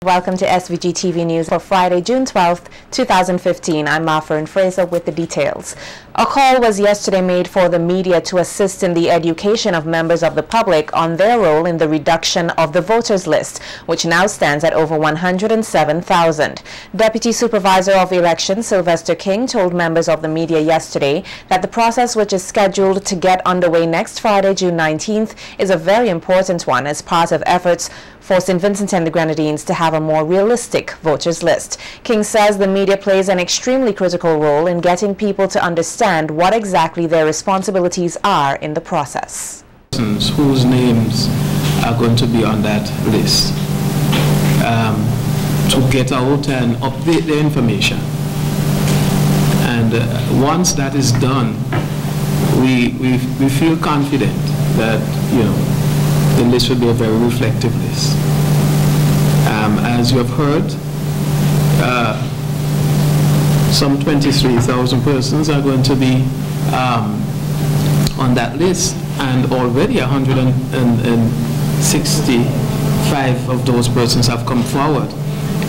Welcome to SVG-TV News for Friday, June 12th, 2015. I'm Martha Fraser with the details. A call was yesterday made for the media to assist in the education of members of the public on their role in the reduction of the voters list, which now stands at over 107,000. Deputy Supervisor of Elections Sylvester King told members of the media yesterday that the process, which is scheduled to get underway next Friday, June 19th, is a very important one as part of efforts for St. Vincent and the Grenadines to have a more realistic voters list. King says the media plays an extremely critical role in getting people to understand what exactly their responsibilities are in the process. Persons whose names are going to be on that list to get out and update the information. And once that is done, we feel confident that, the list will be a very reflective list. As you have heard, some 23,000 persons are going to be on that list, and already 165 of those persons have come forward.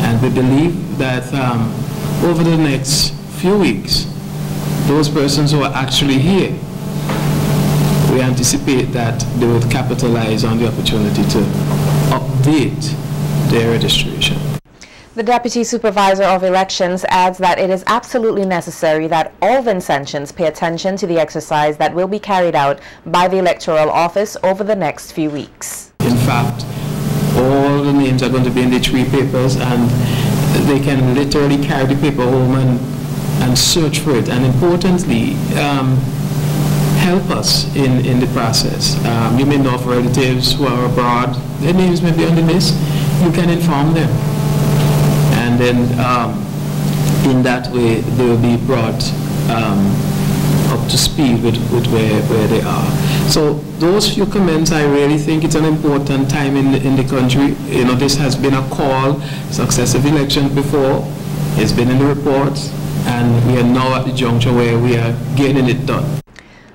And we believe that over the next few weeks, those persons who are actually here, we anticipate that they would capitalize on the opportunity to update their registration. The Deputy Supervisor of Elections adds that it is absolutely necessary that all Vincentians pay attention to the exercise that will be carried out by the Electoral Office over the next few weeks. In fact, all the names are going to be in the 3 papers, and they can literally carry the paper home and search for it, and importantly, help us in the process. You may know of relatives who are abroad, their names may be on the list, you can inform them. And then in that way they will be brought up to speed with where they are. So those few comments, I really think it's an important time in the country. This has been a call, successive elections before, it's been in the reports, and we are now at the juncture where we are getting it done.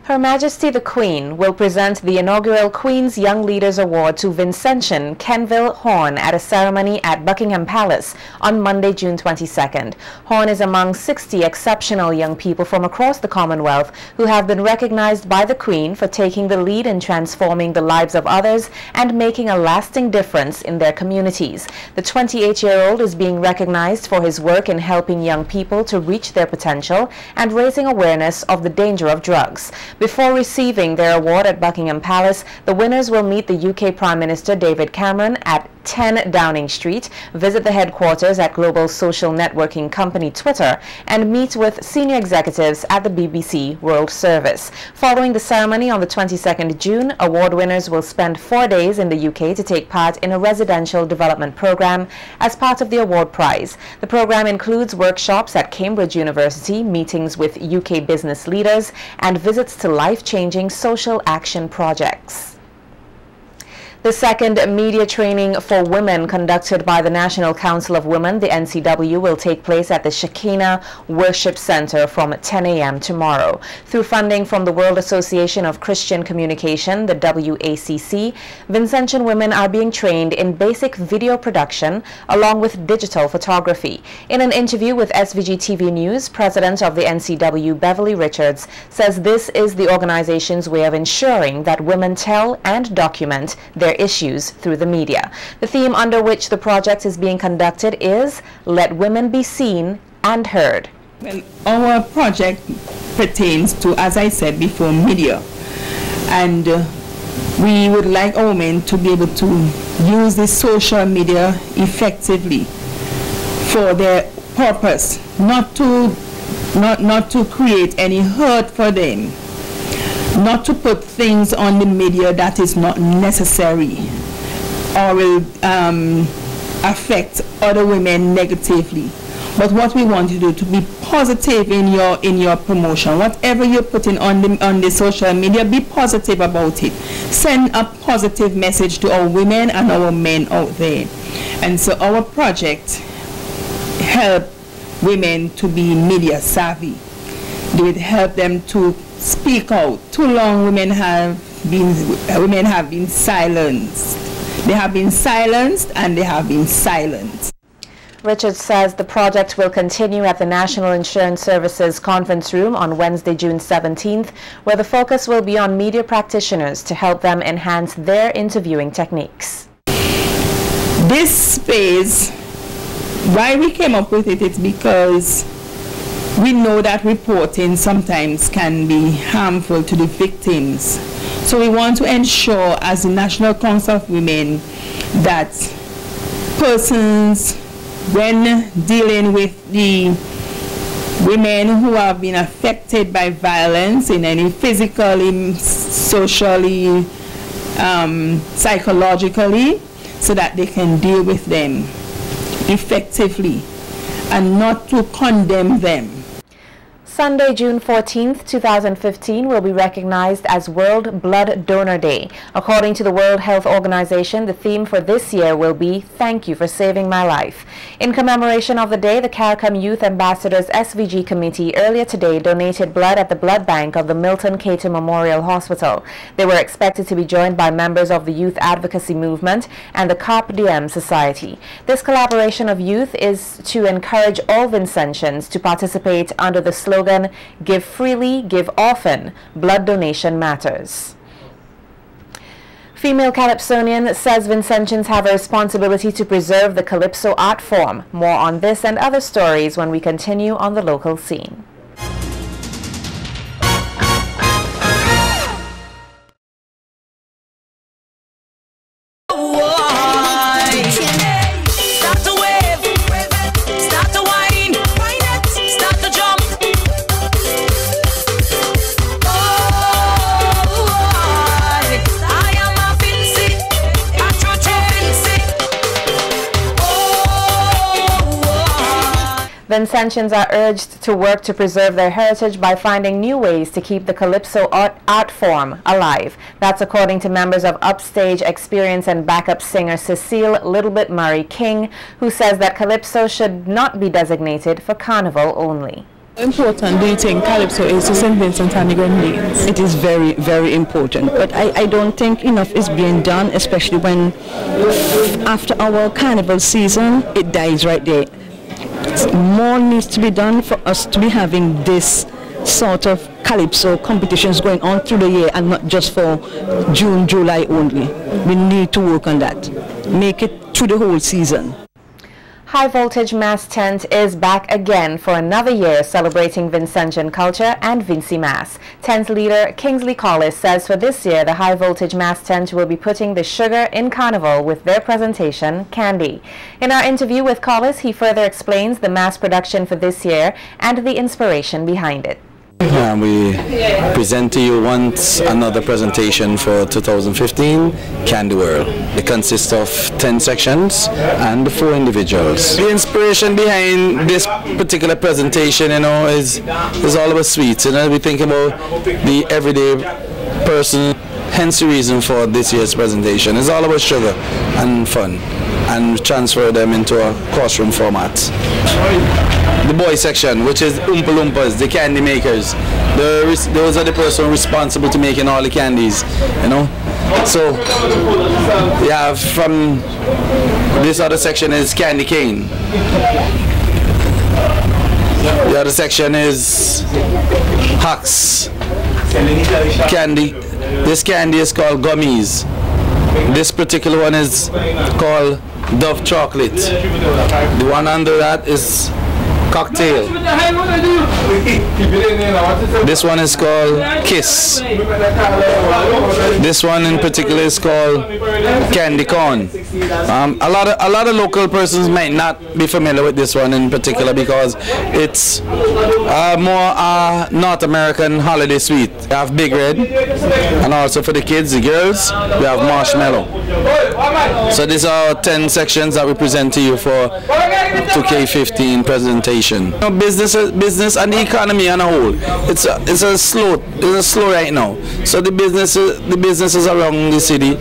Her Majesty the Queen will present the inaugural Queen's Young Leaders Award to Vincentian Kenville Horn at a ceremony at Buckingham Palace on Monday, June 22nd. Horn is among 60 exceptional young people from across the Commonwealth who have been recognized by the Queen for taking the lead in transforming the lives of others and making a lasting difference in their communities. The 28-year-old is being recognized for his work in helping young people to reach their potential and raising awareness of the danger of drugs. Before receiving their award at Buckingham Palace, the winners will meet the UK Prime Minister David Cameron at 10 Downing Street, visit the headquarters at global social networking company Twitter, and meet with senior executives at the BBC World Service. Following the ceremony on the 22nd June, award winners will spend 4 days in the UK to take part in a residential development program as part of the award prize. The program includes workshops at Cambridge University, meetings with UK business leaders, and visits to life-changing social action projects. The second media training for women conducted by the National Council of Women, the NCW, will take place at the Shekinah Worship Center from 10 a.m. tomorrow. Through funding from the World Association of Christian Communication, the WACC, Vincentian women are being trained in basic video production along with digital photography. In an interview with SVG-TV News, President of the NCW, Beverly Richards, says this is the organization's way of ensuring that women tell and document their issues through the media. The theme under which the project is being conducted is Let Women Be Seen and Heard. Well, our project pertains to, as I said before, media. And we would like our women to be able to use the social media effectively for their purpose, not to create any hurt for them, not to put things on the media that is not necessary or will affect other women negatively. But what we want you to do, to be positive in your promotion. Whatever you're putting on the social media, be positive about it. Send a positive message to our women and our men out there. And so our project help women to be media savvy. They would help them to speak out. Too long women have been silenced. They have been silenced and they have been silenced. Richards says the project will continue at the National Insurance Services Conference Room on Wednesday, June 17th, where the focus will be on media practitioners to help them enhance their interviewing techniques. This phase, why we came up with it is because we know that reporting sometimes can be harmful to the victims. So we want to ensure, as the National Council of Women, that persons, when dealing with the women who have been affected by violence in any physically, socially, psychologically, so that they can deal with them effectively and not to condemn them. Sunday, June 14th, 2015 will be recognized as World Blood Donor Day. According to the World Health Organization, the theme for this year will be "Thank You for Saving My Life." In commemoration of the day, the CARICOM Youth Ambassadors SVG Committee earlier today donated blood at the blood bank of the Milton Cater Memorial Hospital. They were expected to be joined by members of the Youth Advocacy Movement and the Carpe Diem Society. This collaboration of youth is to encourage all Vincentians to participate under the slogan "Give freely, give often. Blood donation matters." Female Calypsonian says Vincentians have a responsibility to preserve the Calypso art form. More on this and other stories when we continue on the local scene. Vincentians are urged to work to preserve their heritage by finding new ways to keep the Calypso art form alive. That's according to members of Upstage Experience and backup singer Cecile Littlebit Murray King, who says that Calypso should not be designated for Carnival only. How important do you think Calypso is to St. Vincent and the Grenadines? It is very, very important, but I don't think enough is being done, especially when after our Carnival season, it dies right there. More needs to be done for us to be having this sort of Calypso competitions going on through the year and not just for June, July only. We need to work on that. Make it through the whole season. High Voltage Mass Tent is back again for another year, celebrating Vincentian culture and Vincy Mass. Tent leader Kingsley Collis says for this year the High Voltage Mass Tent will be putting the sugar in Carnival with their presentation, Candy. In our interview with Collis, he further explains the mass production for this year and the inspiration behind it. We present to you once another presentation for 2015, Candy World. It consists of 10 sections and 4 individuals. The inspiration behind this particular presentation, is all about sweets. We think about the everyday person, hence the reason for this year's presentation. It's all about sugar and fun, and transfer them into a classroom format. The boy section, which is Oompa Loompas, the candy makers. Those are the person responsible to making all the candies, So we have from this other section is candy cane. The other section is Hacks candy. This candy is called gummies. This particular one is called Dove Chocolate. The one under that is Cocktail. This one is called Kiss. This one in particular is called Candy Corn. A lot of local persons might not be familiar with this one in particular because it's more North American holiday sweet. We have Big Red, and also for the kids, the girls, we have Marshmallow. So these are 10 sections that we present to you for 2K15 presentation. Business and the economy on a whole. It's a slow right now. So the businesses around the city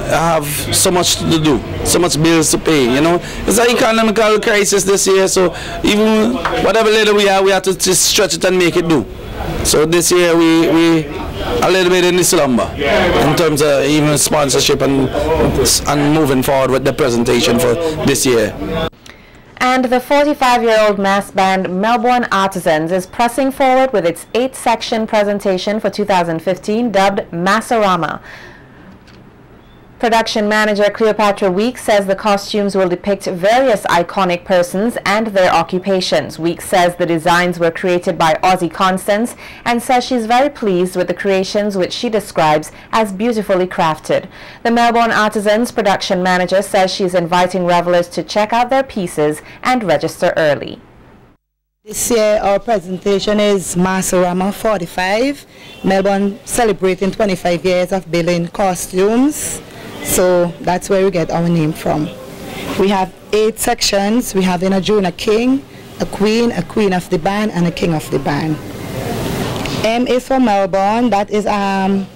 have so much to do, so much bills to pay. It's an economical crisis this year. So even whatever little we have to just stretch it and make it do. So this year we a little bit in the slumber in terms of even sponsorship and moving forward with the presentation for this year. And the 45-year-old mass band Melbourne Artisans is pressing forward with its 8-section presentation for 2015 dubbed Massorama. Production manager Cleopatra Weeks says the costumes will depict various iconic persons and their occupations. Weeks says the designs were created by Ozzy Constance and says she's very pleased with the creations, which she describes as beautifully crafted. The Melbourne Artisans production manager says she's inviting revelers to check out their pieces and register early. This year our presentation is Massorama 45, Melbourne celebrating 25 years of building costumes. So that's where we get our name from. We have 8 sections. We have in a junior king, a queen of the band, and a king of the band. M is for Melbourne. That is a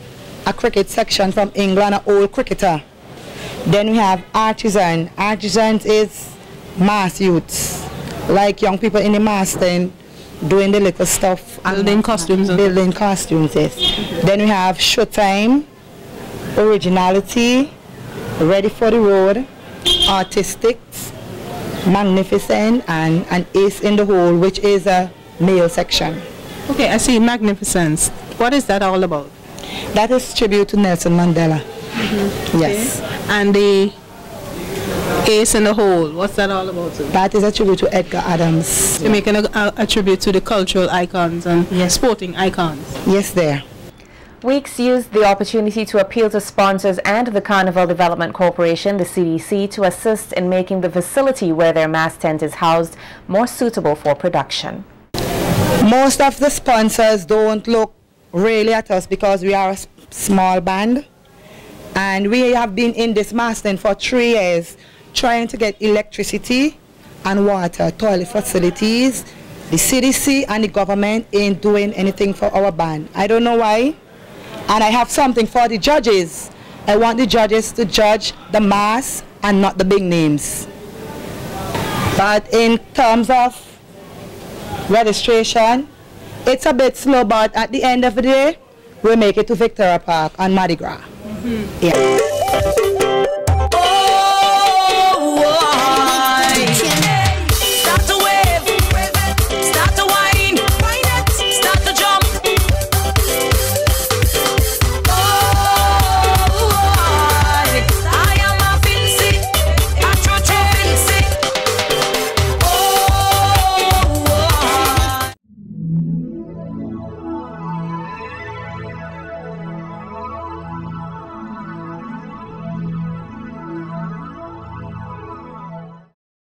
cricket section from England, an old cricketer. Then we have artisan. Artisans is mass youths, like young people in the mass then doing the little stuff. Building costumes. Building costumes, yes. Then we have showtime, originality, ready for the road, artistic, magnificent, and an ace in the hole, which is a male section. Okay, I see magnificence. What is that all about? That is tribute to Nelson Mandela. Yes. Okay. And the ace in the hole, what's that all about? That is a tribute to Edgar Adams. You're making a tribute to the cultural icons and sporting icons. Yes, there. Weeks used the opportunity to appeal to sponsors and the Carnival Development Corporation, the CDC, to assist in making the facility where their mass tent is housed more suitable for production. Most of the sponsors don't look really at us because we are a small band, and we have been in this mass tent for 3 years trying to get electricity and water, toilet facilities. The CDC and the government ain't doing anything for our band. I don't know why. And I have something for the judges. I want the judges to judge the mass and not the big names. But in terms of registration, it's a bit slow, but at the end of the day, we'll make it to Victoria Park on Mardi Gras. Yeah.